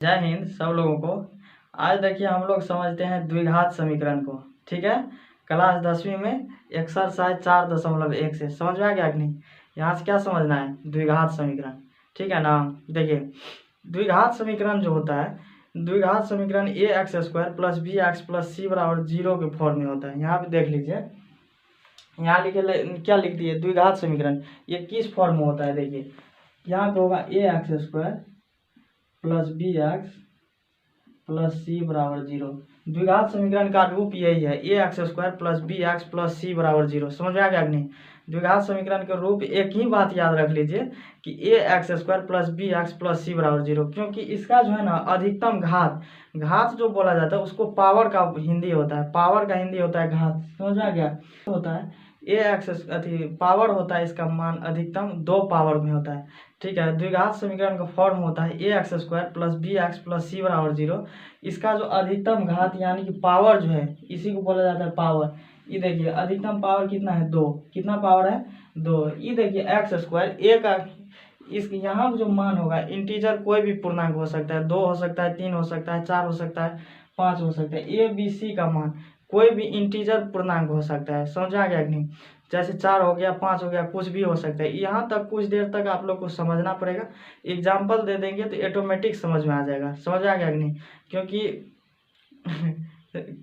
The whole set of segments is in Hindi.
जय हिंद सब लोगों को। आज देखिए हम लोग समझते हैं द्विघात समीकरण को। ठीक है, क्लास 10वीं में एक्सरसाइज 4.1 से समझ में आ गया कि नहीं। यहाँ से क्या समझना है, द्विघात समीकरण। ठीक है ना। देखिए द्विघात समीकरण जो होता है, द्विघात समीकरण A X square plus B X plus C बराबर 0 के फॉर्म में होता है। यहाँ पे देख लीजिए, यहाँ क्या लिख दिए, द्विघात समीकरण ये किस फॉर्म में होता है। देखिए यहाँ पे होगा A X square plus B X plus C बराबर 0। द्विघात समीकरण का रूप यही है, A X square plus B X plus C बराबर 0। समझ में आ गया कि नहीं। द्विघात समीकरण के रूप एक ही बात याद रख लीजिए कि A X square plus B X plus C बराबर 0, क्योंकि इसका जो है ना अधिकतम घात, घात जो बोला जाता है उसको पावर का हिंदी होता है, पावर का हिंदी होता है घात। समझ में आ गया। होता है ए एक्स पावर होता है, इसका मान अधिकतम 2 पावर में होता है। ठीक है, द्विघात समीकरण का फॉर्म होता है A X square plus B X plus C बराबर 0। इसका जो अधिकतम घात यानी कि पावर जो है, इसी को बोला जाता है पावर। ये देखिए अधिकतम पावर कितना है, 2। कितना पावर है, 2। ये देखिए एक्स स्क्वायर ए का इस यहाँ जो मान होगा, इंटीजर कोई भी पूर्णांक हो सकता है, 2 हो सकता है, 3 हो सकता है, 4 हो सकता है, 5 हो सकता है। ए बी सी का मान कोई भी इंटीजर पूर्णांक हो सकता है। समझ आ गया कि नहीं। जैसे 4 हो गया, 5 हो गया, कुछ भी हो सकता है। यहाँ तक कुछ देर तक आप लोग को समझना पड़ेगा, एग्जाम्पल दे देंगे तो ऑटोमेटिक समझ में आ जाएगा। समझ आ गया कि नहीं। क्योंकि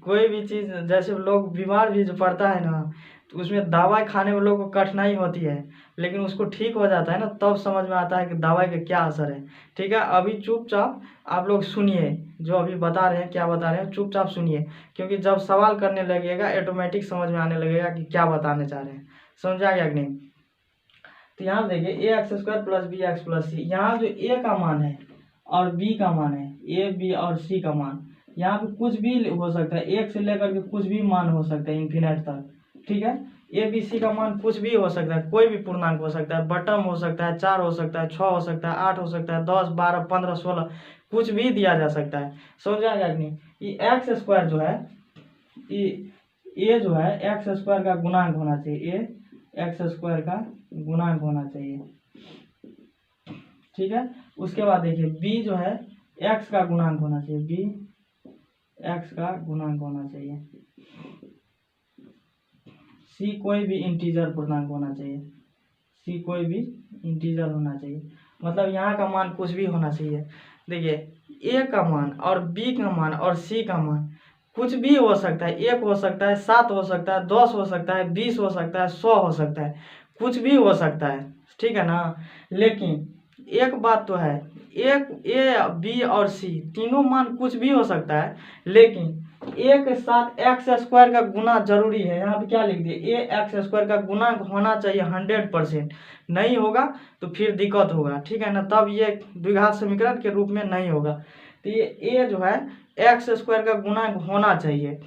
कोई भी चीज़, जैसे लोग बीमार भी जो पड़ता है ना, तो उसमें दवाई खाने में लोगों को कठिनाई होती है, लेकिन उसको ठीक हो जाता है ना, तब समझ में आता है कि दवाई का क्या असर है। ठीक है, अभी चुपचाप आप लोग सुनिए, जो अभी बता रहे हैं, क्या बता रहे हैं, चुपचाप सुनिए, क्योंकि जब सवाल करने लगेगा ऑटोमेटिक समझ में आने लगेगा कि क्या बताने चाह रहे हैं। समझ आ गया कि नहीं। तो यहाँ देखिए A X square plus B X plus C, यहाँ जो ए का मान है और बी का मान है, ए बी और सी का मान, यहाँ पे कुछ भी हो सकता है, एक से लेकर के कुछ भी मान हो सकता है इन्फिनेट तक। ठीक है, ए बी सी का मान कुछ भी हो सकता है, कोई भी पूर्णांक हो सकता है, बटम हो सकता है, 4 हो सकता है, 6 हो सकता है, 8 हो सकता है, 10 12 15 16 कुछ भी दिया जा सकता है। समझ आएगा कि नहीं। ये एक्स स्क्वायर जो है, ये जो है एक्स स्क्वायर का गुणांक होना चाहिए, ए एक्स स्क्वायर का गुणांक होना चाहिए। ठीक है, उसके बाद देखिए बी जो है एक्स का गुणांक होना चाहिए, बी एक्स का गुणांक होना चाहिए। सी कोई भी इंटीजर पूर्णांक होना चाहिए, सी कोई भी इंटीजर होना चाहिए, मतलब यहाँ का मान कुछ भी होना चाहिए। देखिए ए का मान और बी का मान और सी का मान कुछ भी हो सकता है, 1 हो सकता है, 7 हो सकता है, 10 हो सकता है, 20 हो सकता है, 100 हो सकता है, कुछ भी हो सकता है। ठीक है ना। लेकिन एक बात तो है, एक ए बी और सी तीनों मान कुछ भी हो सकता है, लेकिन ए के साथ एक्स स्क्वायर का गुना जरूरी है। यहाँ पे क्या लिख दिए, ए एक्स स्क्वायर का गुणांक होना चाहिए 100%। नहीं होगा तो फिर दिक्कत होगा। ठीक है ना, तब ये द्विघात समीकरण के रूप में नहीं होगा। तो ये ए जो है एक्स स्क्वायर का गुणांक होना चाहिए।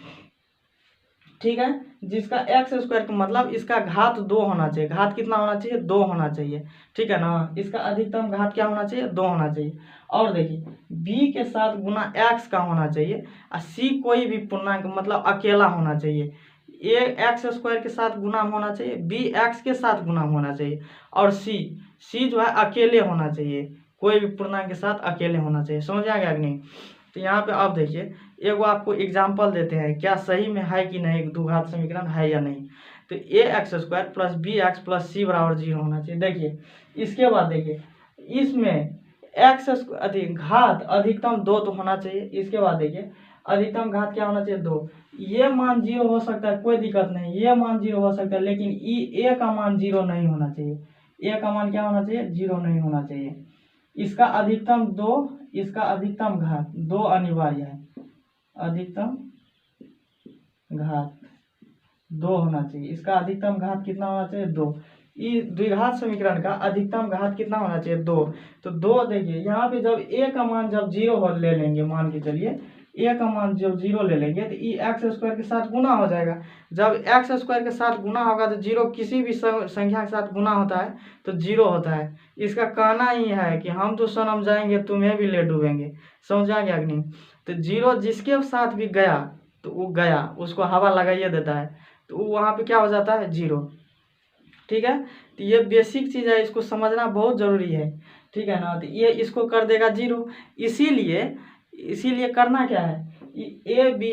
ठीक है, जिसका एक्स स्क्वायर का मतलब इसका घात 2 होना चाहिए। घात कितना होना चाहिए, 2 होना चाहिए। ठीक है ना, इसका अधिकतम घात क्या होना चाहिए, 2 होना चाहिए। और देखिए b के साथ गुना x का होना चाहिए, और c कोई भी पूर्णांक मतलब अकेला होना चाहिए। ए एक्स स्क्वायर के साथ गुना होना चाहिए, बी एक्स के साथ गुना होना चाहिए, और सी जो है अकेले होना चाहिए, कोई भी पूर्णांक के साथ अकेले होना चाहिए। समझ आ गया कि नहीं। तो यहाँ पे आप देखिए, एगो आपको एग्जाम्पल देते हैं, क्या सही में है कि नहीं, द्विघात समीकरण है या नहीं। तो A X square plus B X plus C बराबर 0 होना चाहिए। देखिए इसके बाद देखिए इसमें एक्स घात अधिकतम 2 तो होना चाहिए। इसके बाद देखिए अधिकतम घात क्या होना चाहिए, 2। ये मान 0 हो सकता है, कोई दिक्कत नहीं, ये मान 0 हो सकता है, लेकिन ए का मान 0 नहीं होना चाहिए। ए का मान क्या होना चाहिए, 0 नहीं होना चाहिए। इसका अधिकतम 2, इसका अधिकतम घात 2 अनिवार्य है, अधिकतम घात 2 होना चाहिए। इसका अधिकतम घात कितना होना चाहिए, 2। इस द्विघात समीकरण का अधिकतम घात कितना होना चाहिए, 2। तो 2 देखिए यहाँ पे जब ए का मान जब 0 ले लेंगे, मान के चलिए ए का मान जब 0 ले लेंगे तो ई एक्स स्क्वायर के साथ गुना हो जाएगा। जब एक्स स्क्वायर के साथ गुना होगा तो 0 किसी भी संख्या के साथ गुना होता है तो 0 होता है। इसका कहना ही है कि हम तो सनम जाएंगे तुम्हें भी ले डूबेंगे। समझ आ गया कि नहीं। तो 0 जिसके साथ भी गया तो वो गया, उसको हवा लगाइए देता है तो वो वहाँ पे क्या हो जाता है, 0। ठीक है, तो ये बेसिक चीज़ है, इसको समझना बहुत ज़रूरी है। ठीक है ना। तो ये इसको कर देगा 0। इसीलिए करना क्या है, ए बी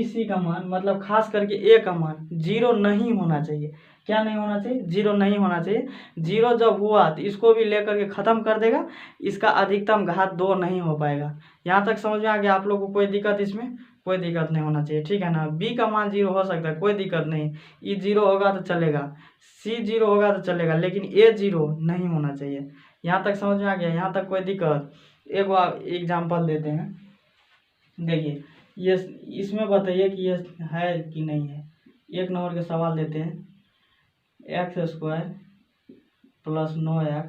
सी का मान मतलब खास करके ए का मान 0 नहीं होना चाहिए। क्या नहीं होना चाहिए, 0 नहीं होना चाहिए। 0 जब हुआ तो इसको भी लेकर के ख़त्म कर देगा, इसका अधिकतम घात 2 नहीं हो पाएगा। यहाँ तक समझ में आ गया आप लोग को? कोई दिक्कत इसमें कोई दिक्कत नहीं होना चाहिए, ठीक है ना। बी का मान 0 हो सकता है, कोई दिक्कत नहीं। ई 0 होगा तो चलेगा, सी 0 होगा तो चलेगा, लेकिन ए 0 नहीं होना चाहिए। यहाँ तक समझ में आ गया? यहाँ तक कोई दिक्कत? एक एग्जाम्पल देते हैं। देखिए ये इसमें बताइए कि ये है कि नहीं है। 1 नंबर के सवाल देते हैं। x² + 9x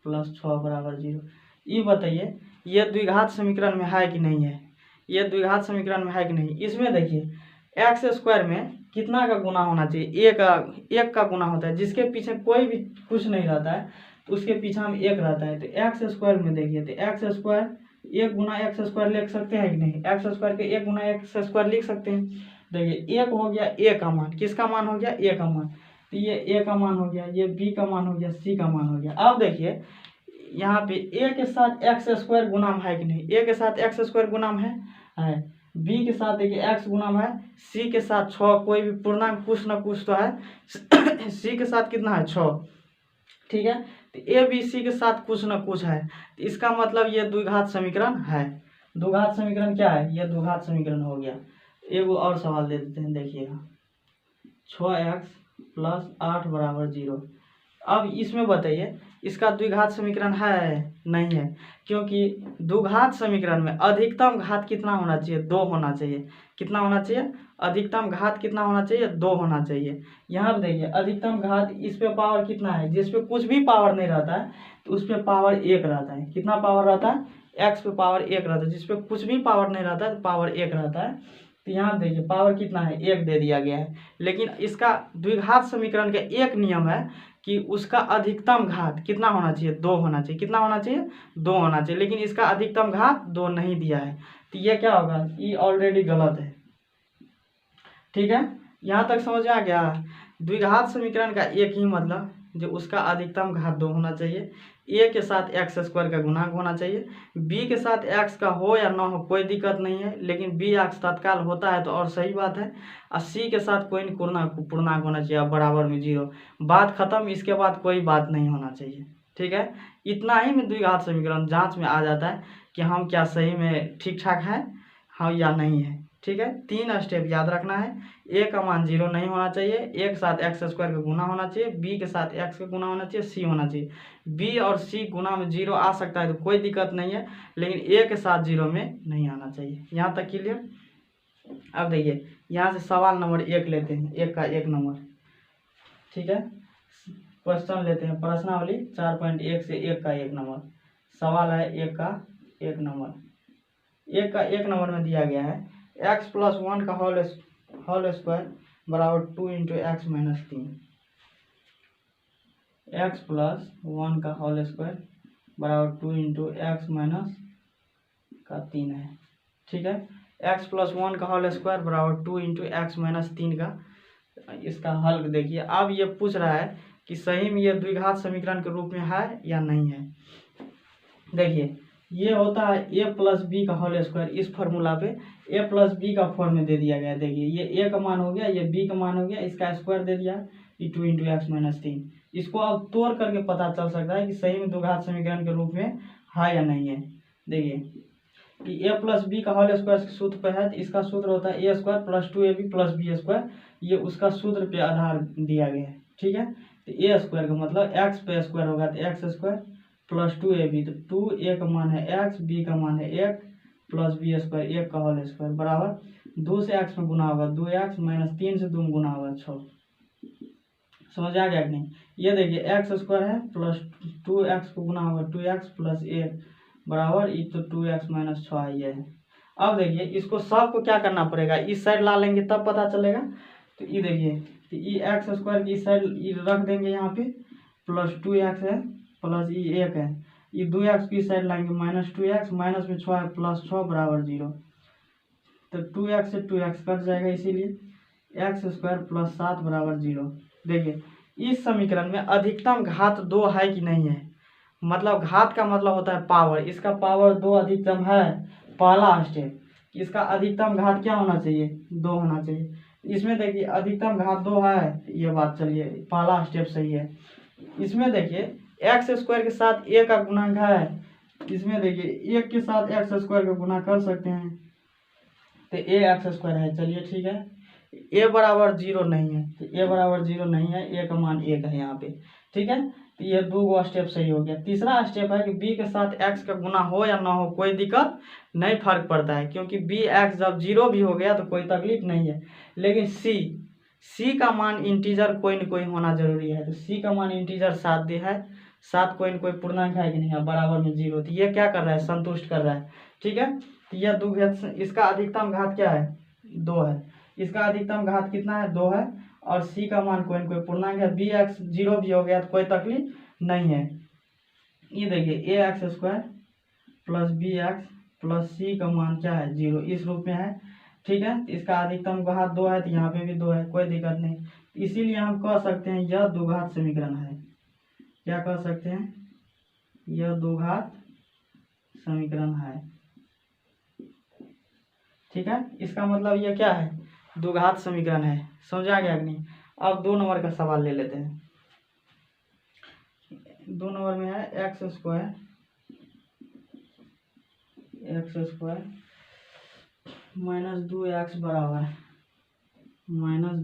+ 6 = 0। ये बताइए ये द्विघात समीकरण में है कि नहीं है। ये द्विघात समीकरण में है कि नहीं। इसमें देखिए x² में कितना का गुना होना चाहिए, एक का गुना होता है। जिसके पीछे कोई भी कुछ नहीं रहता है तो उसके पीछे हम 1 रहता है। तो x² में देखिए तो x² 1 गुना x² लिख सकते हैं कि नहीं। x² के 1 गुना x² लिख सकते हैं। देखिए 1 हो गया a का मान, किसका मान हो गया, a का मान। तो ये a का मान हो गया, ये b का मान हो गया, c का मान हो गया। अब देखिए यहाँ पे a के साथ x² गुणाम है कि नहीं। a के साथ x² गुणाम है। b के साथ देखिए x गुणाम है, c के साथ 6, कोई भी पूर्णांक कुछ ना कुछ तो है। c के साथ कितना है, 6, ठीक है। तो ए बी सी के साथ कुछ ना कुछ है, तो इसका मतलब ये द्विघात समीकरण है। द्विघात समीकरण क्या है, ये द्विघात समीकरण हो गया। एक और सवाल दे देते हैं, देखिएगा 6x + 8 = 0। अब इसमें बताइए इसका द्विघात समीकरण है नहीं है, क्योंकि द्विघात समीकरण में अधिकतम घात कितना होना चाहिए, 2 होना चाहिए। कितना होना चाहिए, अधिकतम घात कितना होना चाहिए, 2 होना चाहिए। यहाँ पर देखिए अधिकतम घात, इस पे पावर कितना है, जिस पे कुछ भी पावर नहीं रहता है तो उस पे पावर 1 रहता है। कितना पावर रहता है, x पे पावर 1 रहता है। जिस पे कुछ भी पावर नहीं रहता है तो पावर 1 रहता है। तो यहाँ देखिए पावर कितना है, 1 दे दिया गया है। लेकिन इसका द्विघात समीकरण का एक नियम है कि उसका अधिकतम घात कितना होना चाहिए, 2 होना चाहिए। कितना होना चाहिए, 2 होना चाहिए। लेकिन इसका अधिकतम घात 2 नहीं दिया है, तो ये क्या होगा, ये ऑलरेडी गलत है, ठीक है। यहाँ तक समझ में आ गया। द्विघात समीकरण का एक ही मतलब जो उसका अधिकतम घात 2 होना चाहिए, a के साथ x² का गुणांक होना चाहिए, b के साथ x का हो या ना हो कोई दिक्कत नहीं है, लेकिन b x तत्काल होता है तो और सही बात है। और c के साथ कोई पूर्णांक होना चाहिए बराबर में 0। बात खत्म, इसके बाद कोई बात नहीं होना चाहिए, ठीक है। इतना ही में द्विघात समीकरण जांच में आ जाता है कि हम क्या सही में ठीक ठाक है, हाँ या नहीं है, ठीक है। 3 स्टेप याद रखना है। a का मान 0 नहीं होना चाहिए, a के साथ x² का गुना होना चाहिए, b के साथ x का गुना होना चाहिए, c होना चाहिए। b और c गुना में 0 आ सकता है तो कोई दिक्कत नहीं है, लेकिन a के साथ 0 में नहीं आना चाहिए। यहाँ तक क्लियर। अब देखिए यहाँ से सवाल नंबर 1 लेते हैं, 1 का 1 नंबर, ठीक है। क्वेश्चन लेते हैं प्रश्नावली 4.1 से 1 का 1 नंबर। सवाल है 1 का 1 नंबर। 1 का 1 नंबर में दिया गया है x + 1 का होल स्क्वायर बराबर 2 × x - 3। x + 1 का होल स्क्वायर बराबर 2 × x - 3 है, ठीक है। x + 1 का होल स्क्वायर बराबर 2 × x - 3 का इसका हल देखिए। अब ये पूछ रहा है कि सही में ये द्विघात समीकरण के रूप में है या नहीं है। देखिए ये होता है a + b का होल स्क्वायर, इस फॉर्मूला पे a + b का फॉर्म में दे दिया गया है। देखिए ये a का मान हो गया, ये b का मान हो गया, इसका स्क्वायर दे दिया ये 2 × x - 3। इसको अब तोड़ करके पता चल सकता है कि सही में द्विघात समीकरण के रूप में है या नहीं है। देखिए कि a + b का होल स्क्वायर के सूत्र पे है, तो इसका सूत्र होता है a² + 2ab + b²। ये उसका सूत्र पे आधार दिया गया है, ठीक है। तो a² का मतलब x पे स्क्वायर होगा तो x² + 2ab, तो 2a का मान है x, b का मान है 1 + b², 1 का होल स्क्वायर बराबर 2 से x में गुना होगा 2x - 3 से 2 में गुना होगा 6। समझ आ गया कि नहीं। ये देखिए x² है प्लस 2x को गुना होगा 2x + 1 बराबर ये तो 2x - 6 ये है। अब देखिए इसको सबको क्या करना पड़ेगा, इस साइड ला लेंगे तब पता चलेगा। तो ये देखिए तो ये x² की साइड रख देंगे यहाँ पे, प्लस 2x है प्लस ये 1 है, ये 2x की साइड लाएंगे -2x, माइनस में 6 है प्लस 6 बराबर 0। तो 2x से 2x कट जाएगा, इसीलिए x² + 7 बराबर 0। देखिए इस समीकरण में अधिकतम घात 2 है कि नहीं है। मतलब घात का मतलब होता है पावर, इसका पावर 2 अधिकतम है, पहला स्टेप। इसका अधिकतम घात क्या होना चाहिए, 2 होना चाहिए। इसमें देखिए अधिकतम घात 2 है, ये बात चलिए पहला स्टेप सही है। इसमें देखिए एक्स स्क्वायर के साथ ए का गुणांक है, इसमें देखिए 1 के साथ एक्स स्क्वायर का गुना कर सकते हैं, तो ए एक्स स्क्वायर है, चलिए ठीक है। ए बराबर 0 नहीं है, तो ए बराबर 0 नहीं है, ए का मान 1 है यहाँ पे, ठीक है। तो ये 2 स्टेप सही हो गया। तीसरा स्टेप है कि बी के साथ एक्स का गुना हो या ना हो कोई दिक्कत नहीं, फर्क पड़ता है, क्योंकि बी एक्स जब 0 भी हो गया तो कोई तकलीफ नहीं है। लेकिन सी का मान इंटीजर कोई न कोई होना जरूरी है, तो सी का मान इंटीजर 7 दे है, 7 कोई न कोई पूर्णांक है कि नहीं है, बराबर में 0, तो ये क्या कर रहा है, संतुष्ट कर रहा है, ठीक है। तो यह 2, इसका अधिकतम घात क्या है, 2 है, इसका अधिकतम घात कितना है, 2 है, और सी का मान कोई न कोई पूर्णांक है, बी एक्स 0 भी हो गया तो कोई तकलीफ नहीं है। ये देखिए A X square plus B X plus C का मान क्या है, 0, इस रूप में है, ठीक है। इसका अधिकतम घात 2 है, तो यहाँ पे भी 2 है, कोई दिक्कत नहीं। इसीलिए हम कह सकते हैं यह द्विघात समीकरण है। क्या कह सकते हैं, यह द्विघात समीकरण है, ठीक है। इसका मतलब यह क्या है, द्विघात समीकरण है, समझा गया कि नहीं। अब 2 नंबर का सवाल ले लेते हैं। 2 नंबर में है एक्स स्क्वायर माइनस 2x बराबर minus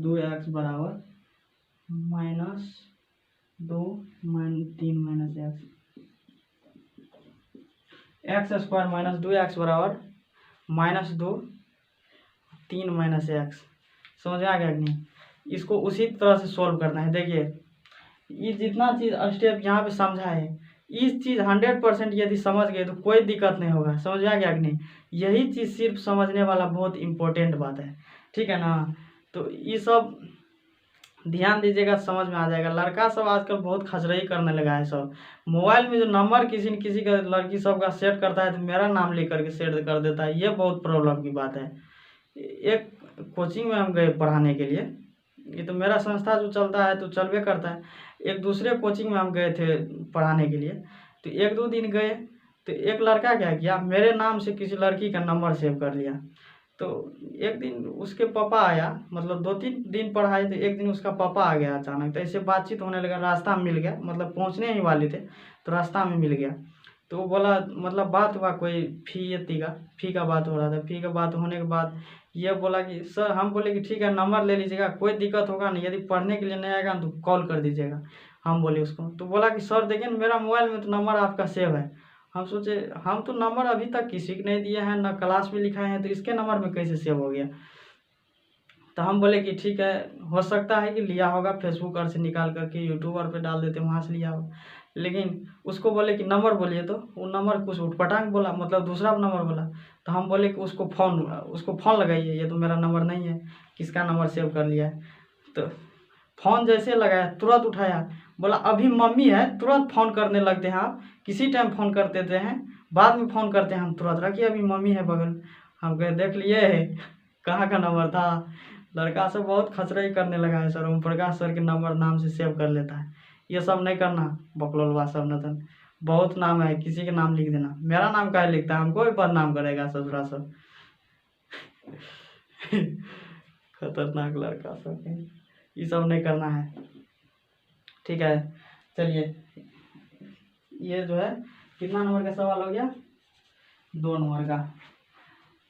2 3 minus x square minus 2x बराबर माइनस 2 3 माइनस एक्स, समझ आ गया कि नहीं। इसको उसी तरह से सॉल्व करना है। देखिए ये जितना चीज़ स्टेप यहाँ पे समझा है, इस चीज़ 100% यदि समझ गए तो कोई दिक्कत नहीं होगा, समझ आ गया कि नहीं। यही चीज़ सिर्फ समझने वाला बहुत इम्पोर्टेंट बात है, ठीक है ना। तो ये सब ध्यान दीजिएगा, समझ में आ जाएगा। लड़का सब आजकल बहुत खचरई करने लगा है, सब मोबाइल में जो नंबर किसी न किसी का लड़की सब का सेट करता है तो मेरा नाम लेकर के सेट कर देता है, ये बहुत प्रॉब्लम की बात है। एक कोचिंग में हम गए पढ़ाने के लिए, ये तो मेरा संस्था जो चलता है तो चलवे करता है, एक दूसरे कोचिंग में हम गए थे पढ़ाने के लिए, तो 1-2 दिन गए तो एक लड़का क्या किया, मेरे नाम से किसी लड़की का नंबर सेव कर लिया। तो एक दिन उसके पापा आया, मतलब 2-3 दिन पढ़ाई, तो एक दिन उसका पापा आ गया अचानक, तो ऐसे बातचीत होने लगा, रास्ता में मिल गया, मतलब पहुंचने ही वाले थे तो रास्ता में मिल गया। तो वो बोला, मतलब बात हुआ कोई फी का बात हो रहा था। फी का बात होने के बाद ये बोला कि सर, हम बोले कि ठीक है नंबर ले लीजिएगा, कोई दिक्कत होगा नहीं, यदि पढ़ने के लिए नहीं आएगा तो कॉल कर दीजिएगा, हम बोले उसको। तो बोला कि सर देखिए मेरा मोबाइल में तो नंबर आपका सेव है। हम सोचे हम तो नंबर अभी तक किसी को नहीं दिए हैं, ना क्लास में लिखाए हैं, तो इसके नंबर में कैसे सेव हो गया। तो हम बोले कि ठीक है, हो सकता है कि लिया होगा फेसबुक और से निकाल करके यूट्यूबर पे डाल देते, वहाँ से लिया होगा। लेकिन उसको बोले कि नंबर बोलिए, तो वो नंबर कुछ उठपटांग बोला, मतलब दूसरा नंबर बोला। तो हम बोले कि उसको फ़ोन लगाइए, ये तो मेरा नंबर नहीं है, किसका नंबर सेव कर लिया है। तो फ़ोन जैसे लगाया तुरंत उठाया, बोला अभी मम्मी है, तुरंत फ़ोन करने लगते हैं आप, किसी टाइम फ़ोन कर देते हैं, बाद में फ़ोन करते हैं हम तुरंत, रखिए अभी मम्मी है बगल। हम कहे देख लिए कहाँ का नंबर था। लड़का सब बहुत खचराई करने लगा है सर, ओम प्रकाश सर के नंबर नाम से सेव कर लेता है। ये सब नहीं करना, बकलोलवा सब नतन, बहुत नाम है, किसी के नाम लिख देना, मेरा नाम काहे लिखता है, हमको भी बदनाम करेगा ससुरा सब। खतरनाक लड़का सब है, ये सब नहीं करना है, ठीक है। चलिए ये जो है कितना नंबर का सवाल हो गया, 2 नंबर का।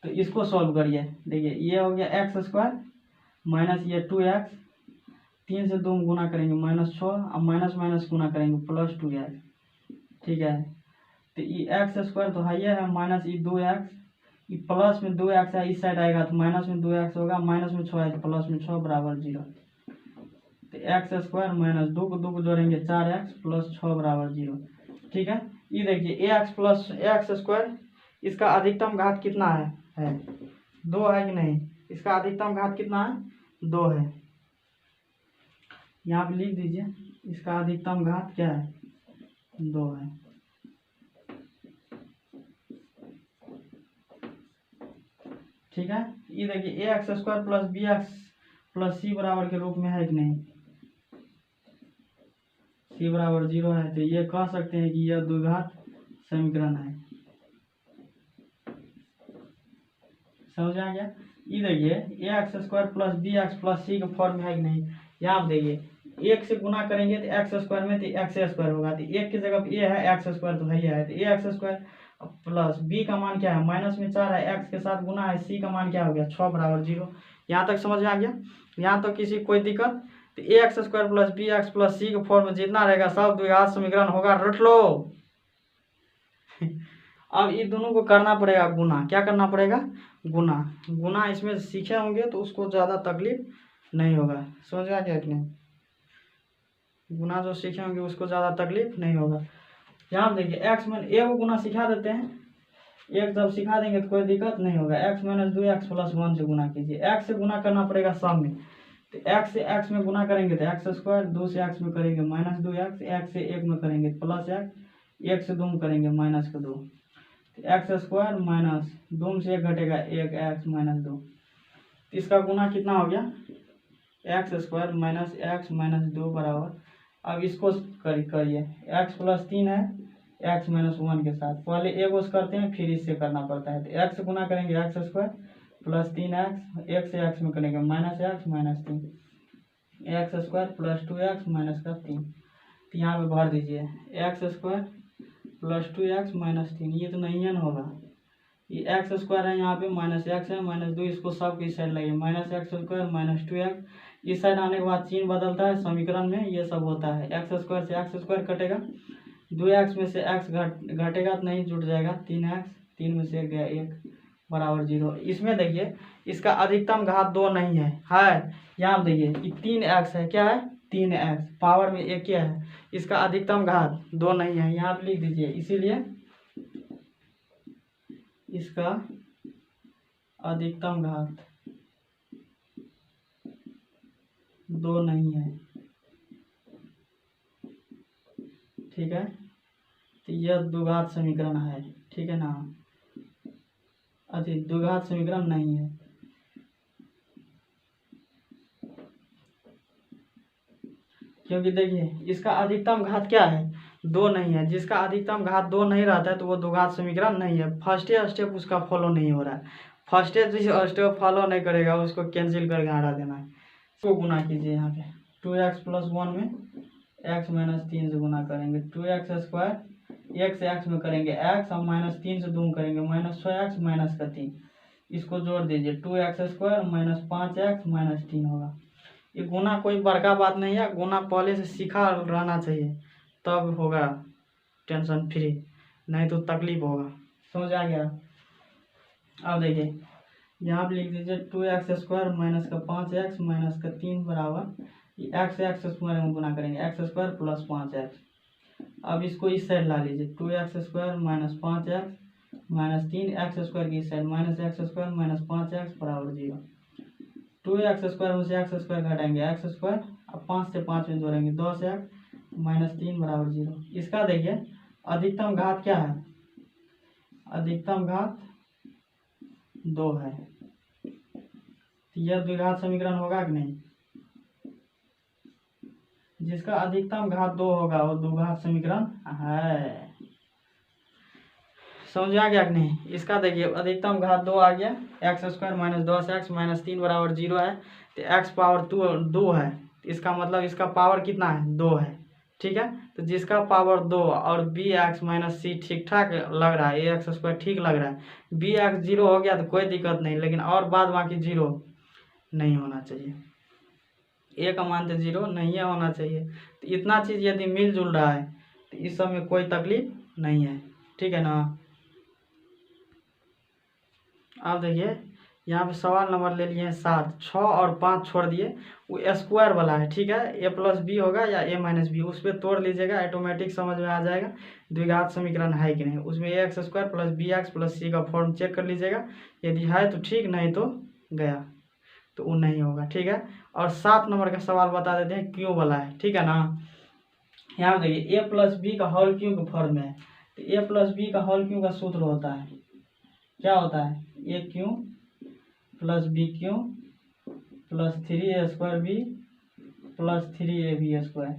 तो इसको सॉल्व करिए। देखिए ये हो गया एक्स स्क्वायर माइनस ये 2x, 3 से 2 गुना करेंगे -6, अब माइनस माइनस गुना करेंगे +2x, ठीक है। तो ये एक्स स्क्वायर तो है, ये है माइनस ये 2x, ये प्लस में 2x है, इस साइड आएगा तो माइनस में 2x होगा, माइनस में 6 है तो प्लस में 6 बराबर 0। तो एक्स स्क्वायर माइनस 2 को 2 को जोड़ेंगे 4x प्लस 6 बराबर 0, ठीक है। ये देखिए ax प्लस एक्स स्क्वायर, इसका अधिकतम घात कितना है 2 है कि नहीं, इसका अधिकतम घात कितना है, 2 है। यहाँ पे लिख दीजिए, इसका अधिकतम घात क्या है, 2 है, ठीक है। ये देखिए A X square plus B X plus C बराबर के रूप में है कि नहीं, सी बराबर 0 है, तो ये कह सकते हैं कि यह द्विघात समीकरण है। समझ आ गया? ये देखिए A X square plus B X plus C के फॉर्म में है कि नहीं। यहाँ आप देखिए एक से गुना करेंगे तो एक्स स्क्वायर में तो एक्स स्क्वायर होगा, तो एक की जगह ए है एक्स स्क्वायर तो है, तो A X square plus B का मान क्या है माइनस में 4 है, एक्स के साथ गुना है, सी का मान क्या हो गया 6 बराबर 0। यहाँ तक समझ में आ गया? यहाँ तक किसी कोई दिक्कत? तो A X square plus B X plus C के फॉर्म में जितना रहेगा सब द्विघात समीकरण होगा, रट लो। अब ये दोनों को करना पड़ेगा गुना। क्या करना पड़ेगा? गुना। गुना इसमें सीखे होंगे तो उसको ज़्यादा तकलीफ नहीं होगा। समझ आ गया कि नहीं? गुना जो सीखे होंगे उसको ज़्यादा तकलीफ नहीं होगा। यहाँ देखिए एक्स में ए को गुना सिखा देते हैं, एक जब सिखा देंगे तो कोई दिक्कत नहीं होगा। एक्स माइनस 2 एक्स प्लस 1 से गुना कीजिए। एक्स से गुना करना पड़ेगा सम में, तो एक्स से एक्स में गुना करेंगे तो एक्स स्क्वायर, 2 से एक्स में करेंगे माइनस 2 एक्स, एक्स से 1 में करेंगे प्लस एक्स, 1 से 2 में करेंगे माइनस का 2, एक्स स्क्वायर माइनस 2 से 1 घटेगा 1 एक्स माइनस 2। इसका गुना कितना हो गया? X square minus x minus 2 बराबर, अब इसको करिए एक्स प्लस 3 है एक्स माइनस 1 के साथ, पहले एक उस करते हैं फिर इससे करना पड़ता है। तो एक्स से गुना करेंगे एक्स स्क्वायर प्लस 3 एक्स, एक से एक्स में करेंगे minus x minus 3, x square plus 2 x minus का 3, तो यहाँ पे भर दीजिए x square plus 2 x minus 3, ये तो नहीं है ना होगा, ये एक्स स्क्वायर है यहाँ पे माइनस एक्स है माइनस 2, इसको सब इस साइड लगे minus x square minus 2 x, इस साइड आने के बाद चिन्ह बदलता है समीकरण में, ये सब होता है। एक्स स्क्वायर से एक्स स्क्वायर कटेगा, 2 एक्स में से एक्स घटेगा तो नहीं जुट जाएगा, 3 एक्स, 3 में से 1 गया 1 बराबर 0। इसमें देखिए इसका अधिकतम घात 2 नहीं है, यहाँ देखिए ये 3 एक्स है, क्या है 3 एक्स पावर में 1 क्या है, इसका अधिकतम घात 2 नहीं है, यहाँ पे लिख दीजिए, इसीलिए इसका अधिकतम घात 2 नहीं है। ठीक है, तो यह द्विघात समीकरण है, ठीक है ना, द्विघात समीकरण नहीं है। क्योंकि देखिए इसका अधिकतम घात क्या है 2 नहीं है, जिसका अधिकतम घात 2 नहीं रहता है तो वो द्विघात समीकरण नहीं है। फर्स्ट स्टेप उसका फॉलो नहीं हो रहा है, फर्स्ट स्टेप फॉलो नहीं करेगा उसको कैंसिल करके हटा देना है। इसको गुना कीजिए, यहाँ पे 2x प्लस 1 में x माइनस 3 से गुना करेंगे, 2x स्क्वायर 1 से x में करेंगे x और माइनस 3 से 2 करेंगे माइनस 6x माइनस का 3, इसको जोड़ दीजिए 2x square minus 5x minus 3 होगा। ये गुना कोई बड़का बात नहीं है, गुना पहले से सीखा रहना चाहिए तब होगा टेंशन फ्री, नहीं तो तकलीफ होगा। समझ आ गया? अब देखिए यहाँ पे लिख दीजिए 2x स्क्वायर माइनस का 5x माइनस का 3 बराबर एक्स स्क्वायर में गुना करेंगे एक्स स्क्वायर प्लस 5x। अब इसको इस साइड ला लीजिए 2x square minus 5x minus 3, x square की इस side minus x square minus 5x बराबर 0। 2x स्क्वायर में से एक्स स्क्वायर घटाएंगे एक्स स्क्वायर, अब 5 से 5 में जोड़ेंगे 10x माइनस 3 बराबर 0। इसका देखिए अधिकतम घात क्या है, अधिकतम घात 2 है, तो यह द्विघात समीकरण होगा कि नहीं? जिसका अधिकतम घात 2 होगा वो द्विघात समीकरण है। समझ आ गया कि नहीं? इसका देखिए अधिकतम घात 2 आ गया, x square minus 10x minus 3 बराबर 0 है, तो एक्स पावर 2 है, इसका मतलब इसका पावर कितना है 2 है। ठीक है, तो जिसका पावर 2 और बी एक्स माइनस सी ठीक ठाक लग रहा है, ए एक्स स्क्वायर ठीक लग रहा है, बी एक्स 0 हो गया तो कोई दिक्कत नहीं, लेकिन और बाद बाकी 0 नहीं होना चाहिए, ए का मान तो 0 नहीं होना चाहिए। तो इतना चीज़ यदि मिलजुल रहा है तो इस सब में कोई तकलीफ नहीं है, ठीक है ना। अब देखिए यहाँ पे सवाल नंबर ले लिए 7, 6 और 5 छोड़ दिए, वो स्क्वायर वाला है, ठीक है, ए प्लस बी होगा या ए माइनस बी, उस पर तोड़ लीजिएगा, ऑटोमेटिक समझ में आ जाएगा द्विघात समीकरण है कि नहीं। उसमें A X square plus B X plus C का फॉर्म चेक कर लीजिएगा, यदि है तो ठीक, नहीं तो गया, तो वो नहीं होगा, ठीक है। और 7 नंबर का सवाल बता देते हैं, क्यों वाला है, ठीक है ना। यहाँ देखिए ए प्लस बी का होल क्यों का फॉर्म है, तो ए प्लस बी का होल क्यों का सूत्र होता है, क्या होता है, A cube plus B cube plus 3a square B plus 3ab square.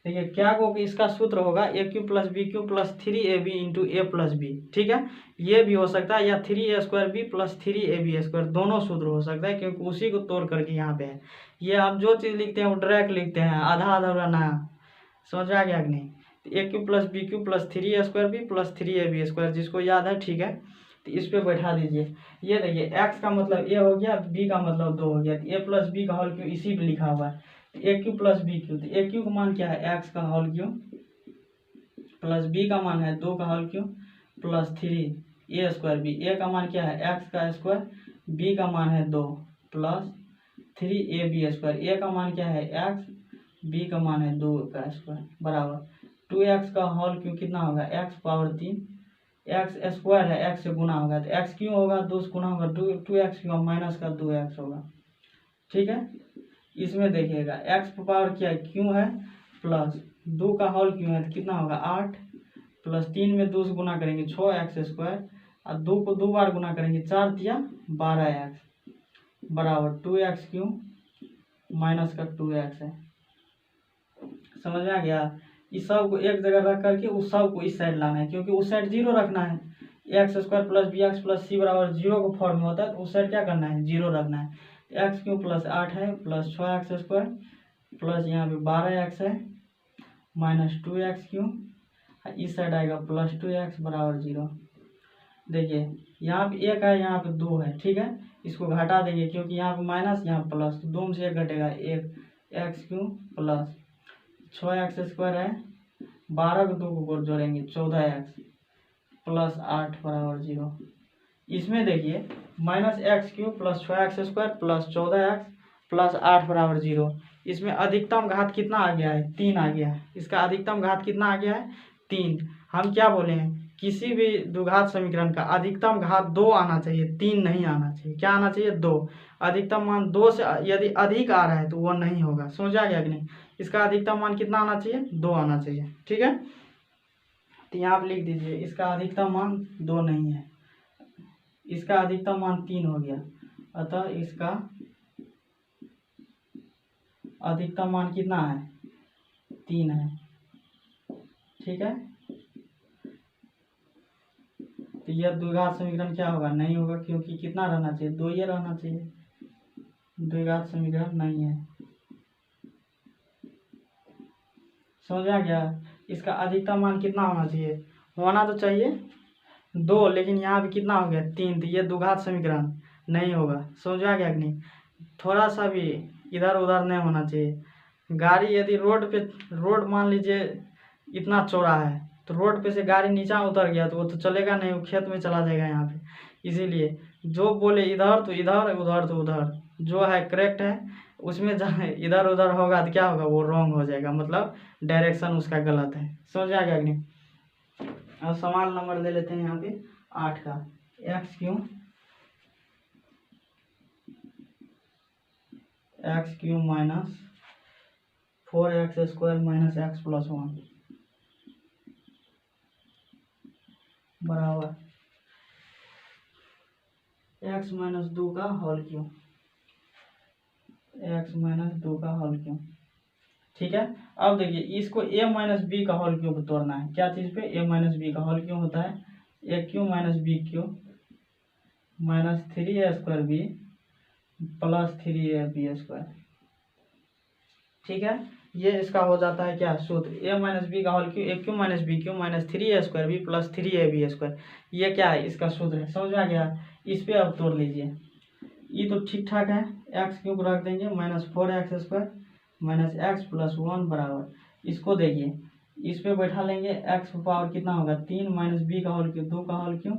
देखिए क्या को कि इसका सूत्र होगा A cube plus B cube plus 3ab into A plus B, ठीक है। ये भी हो सकता है, या 3a² प्लस 3ab², दोनों सूत्र हो सकता है, क्योंकि उसी को तोड़ करके यहाँ पे है। ये आप जो चीज़ लिखते हैं वो डायरेक्ट लिखते हैं, आधा आधा रहना, समझ आ गया कि नहीं। तो A cube plus B cube plus 3a² plus 3ab², जिसको याद है ठीक है, तो इस पे बैठा दीजिए। ये देखिए एक्स का मतलब ए हो गया, बी का मतलब 2 हो गया, तो ए प्लस बी का होल क्यू इसी पे लिखा हुआ है। तो A cube plus B Q, तो ए क्यू का मान क्या है, एक्स का होल क्यू, प्लस बी का मान है 2 का whole cube, plus 3a² B, A का मान क्या है एक्स का स्क्वायर, बी का मान है 2, प्लस 3ab², ए का मान क्या है एक्स, बी का मान है 2 का स्क्वायर, बराबर 2x का होल क्यू कितना होगा, x पावर 3, एक्स स्क्वायर है, x से गुना होगा, तो x क्यों होगा, 2 से गुना होगा, 2x क्यों, माइनस का 2x होगा, ठीक है। इसमें देखिएगा x पावर क्या क्यों है, प्लस 2 का होल क्यों है, तो कितना होगा 8, प्लस 3 में 2 से गुना करेंगे 6x², और 2 को 2 बार गुना करेंगे 4 तिया 12x, बराबर 2x क्यों माइनस का 2x है। समझ में आ गया। इस सब को एक जगह रख करके उस सब को इस साइड लाना है, क्योंकि उस साइड 0 रखना है। x² plus bx plus c बराबर 0 का फॉर्म में होता है, तो उस साइड क्या करना है 0 रखना है। x क्यू प्लस 8 है, प्लस 6x² प्लस यहाँ पे 12x है, माइनस 2x क्यू, इस साइड आएगा प्लस 2x बराबर 0। देखिए यहाँ पे 1 है, यहाँ पे 2 है, ठीक है। इसको घटा देंगे, क्योंकि यहाँ पे माइनस यहाँ प्लस, तो 2 में से 1 घटेगा, 1 x क्यू प्लस 6x² है, 12 को 2 को जोड़ेंगे 14x प्लस 8 बराबर 0। इसमें देखिए minus x Q plus 6x² plus 14x plus 8 बराबर 0। इसमें अधिकतम घात कितना आ गया है, 3 आ गया है। इसका अधिकतम घात कितना आ गया है, 3। हम क्या बोले हैं, किसी भी द्विघात समीकरण का अधिकतम घात 2 आना चाहिए, 3 नहीं आना चाहिए। क्या आना चाहिए, 2। अधिकतम मान 2 से यदि अधिक आ रहा है तो वो नहीं होगा। समझ आ गया कि नहीं। इसका अधिकतम मान कितना आना चाहिए, 2 आना चाहिए, ठीक है। तो यहाँ आप लिख दीजिए इसका अधिकतम मान 2 नहीं है, इसका अधिकतम मान 3 हो गया, अतः इसका अधिकतम मान कितना है, 3 है, ठीक है। तो यह द्विघात समीकरण क्या होगा, नहीं होगा, क्योंकि कितना रहना चाहिए, 2 ही रहना चाहिए, द्विघात समीकरण नहीं है। समझ आ गया। इसका अधिकतम मान कितना होना चाहिए, होना तो चाहिए 2, लेकिन यहाँ भी कितना हो गया 3, तो ये द्विघात समीकरण नहीं होगा। समझ आ गया कि नहीं। थोड़ा सा भी इधर उधर नहीं होना चाहिए। गाड़ी यदि रोड मान लीजिए इतना चौड़ा है, तो रोड पे से गाड़ी नीचा उतर गया तो वो तो चलेगा नहीं, वो खेत में चला जाएगा यहाँ पे। इसीलिए जो बोले इधर तो इधर, उधर तो उधर, जो है करेक्ट है, उसमें जहाँ इधर उधर होगा तो क्या होगा, वो रॉन्ग हो जाएगा, मतलब डायरेक्शन उसका गलत है। समझ आ गया कि नहीं। अब समान नंबर ले लेते हैं यहाँ पे 8 का, x Q minus 4x² minus x plus 1 बराबर x माइनस 2 का होल क्यू, x माइनस 2 का होल क्यू, ठीक है। अब देखिए इसको a माइनस बी का होल क्यू तोड़ना है। क्या चीज़ पे, a माइनस बी का होल क्यू होता है A cube minus B cube minus 3a² B plus 3ab², ठीक है। ये इसका हो जाता है क्या सूत्र, a माइनस बी का whole cube, A cube minus B cube minus 3a² B plus 3ab²। ये क्या है, इसका सूत्र है। समझ में आ गया। इस पे अब तोड़ लीजिए, ये तो ठीक ठाक है, एक्स क्यूब रख देंगे minus 4x² minus x plus 1 बराबर, इसको देखिए इस पे बैठा लेंगे, एक्स पावर कितना होगा 3 माइनस बी का होल क्यू 2 का whole Q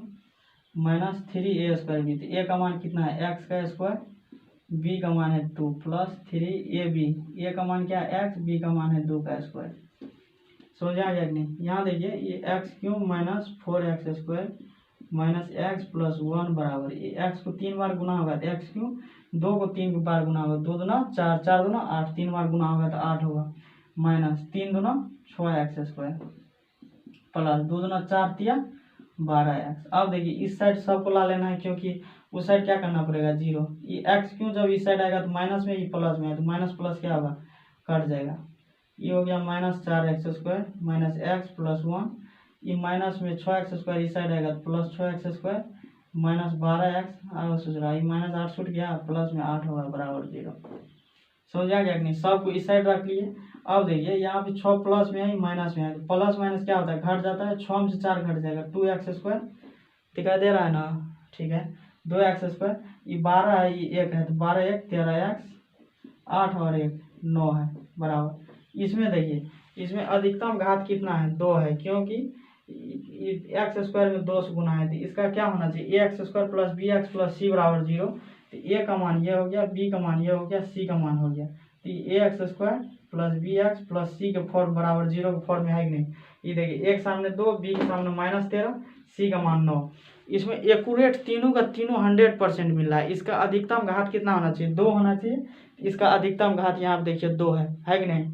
minus 3a² B, तो ए का मान कितना है एक्स का स्क्वायर, बी का मान है 2 प्लस 3ab, ए का मान क्या है एक्स, बी का मान है 2 का स्क्वायर। समझ आ गया कि नहीं। यहाँ देखिए ये x cube minus 4x² minus x plus 1 बराबर, एक्स को 3 बार गुना होगा तो एक्स क्यूब, 2 को 3 बार गुना होगा 2 दूना 4, 4 दूना 8, 3 बार गुना होगा तो 8 होगा, माइनस 3 दूना 6x² प्लस 2 दूना 4 तिया 12x। अब देखिए इस साइड सबको ला लेना है, क्योंकि उस साइड क्या करना पड़ेगा 0। ये एक्स क्यूब जब इस साइड आएगा तो माइनस में, ही प्लस में है तो माइनस प्लस क्या होगा कट जाएगा, ये हो गया -4x² माइनस एक्स प्लस 1, ये माइनस में 6x² इस साइड आएगा तो प्लस 6x² माइनस 12x और सोच रहा है -8 छूट गया, प्लस में 8 होगा बराबर 0। समझ आ गया कि नहीं? सबको इस साइड रख लिए। अब देखिए यहाँ पे 6 प्लस में है, माइनस में है, तो प्लस माइनस क्या होता है, घट जाता है। 6 में से 4 घट जाएगा, 2x² दिखाई दे रहा है ना? ठीक है, 2x², ये 12 है, ये 1 है, तो 12 1 13x, 8 और 1 9 है बराबर। इसमें देखिए, इसमें अधिकतम घात कितना है, 2 है, क्योंकि x² में 2 से गुना है, तो इसका क्या होना चाहिए, ax² plus bx plus c बराबर 0। तो a का मान ये हो गया, b का मान ये हो गया, c का मान हो गया। तो ax² plus bx plus c के फॉर्म बराबर 0 के फॉर्म में है कि नहीं? ये देखिए, एक सामने 2, b के सामने -13, c का मान 9। इसमें एक्यूरेट तीनों का तीनों 100% मिल रहा है। इसका अधिकतम घात कितना होना चाहिए, 2 होना चाहिए। इसका अधिकतम घात यहाँ पे देखिए 2 है कि नहीं?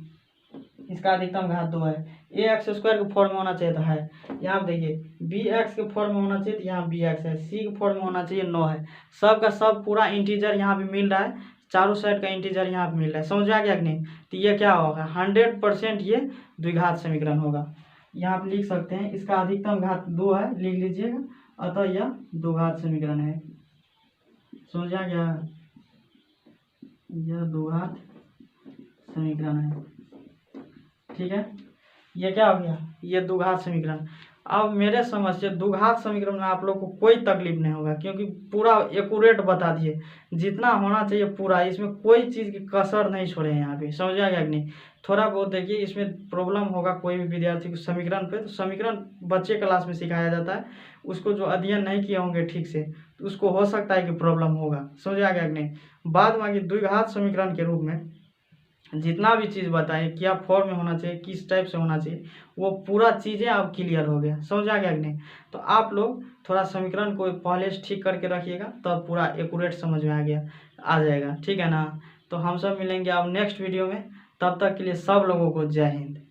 इसका अधिकतम घात 2 है। ax² के फॉर्म में होना चाहिए तो है, यहाँ पे देखिए bx के फॉर्म में होना चाहिए तो यहाँ bx है, c के फॉर्म में होना चाहिए 9 है। सब का सब पूरा इंटीजर यहाँ पे मिल रहा है, चारों साइड का इंटीजर यहाँ पे मिल रहा है। समझ आ गया कि नहीं? तो ये क्या होगा, 100% ये द्विघात समीकरण होगा। यहाँ पे लिख सकते हैं, इसका अधिकतम घात 2 है, लिख लीजिएगा, अतः यह द्विघात समीकरण है। समझ आ गया? यह द्विघात समीकरण है। ठीक है, ये क्या हो गया, ये द्विघात समीकरण। अब मेरे समझ से द्विघात समीकरण में आप लोग को कोई तकलीफ नहीं होगा, क्योंकि पूरा एक्यूरेट बता दिए, जितना होना चाहिए पूरा, इसमें कोई चीज़ की कसर नहीं छोड़े हैं यहाँ पे। समझ आ गया कि नहीं? थोड़ा बहुत देखिए इसमें प्रॉब्लम होगा कोई भी विद्यार्थी को समीकरण पे, तो समीकरण बच्चे क्लास में सिखाया जाता है, उसको जो अध्ययन नहीं किए होंगे ठीक से, तो उसको हो सकता है कि प्रॉब्लम होगा। समझ आ गया कि नहीं? बाद में द्विघात समीकरण के रूप में जितना भी चीज़ बताए, क्या फॉर्म में होना चाहिए, किस टाइप से होना चाहिए, वो पूरा चीज़ें अब क्लियर हो गया। समझ आ गया कि नहीं? तो आप लोग थोड़ा समीकरण को पहले से ठीक करके रखिएगा, तब पूरा एक्यूरेट समझ में आ जाएगा। ठीक है ना? तो हम सब मिलेंगे अब नेक्स्ट वीडियो में, तब तक के लिए सब लोगों को जय हिंद।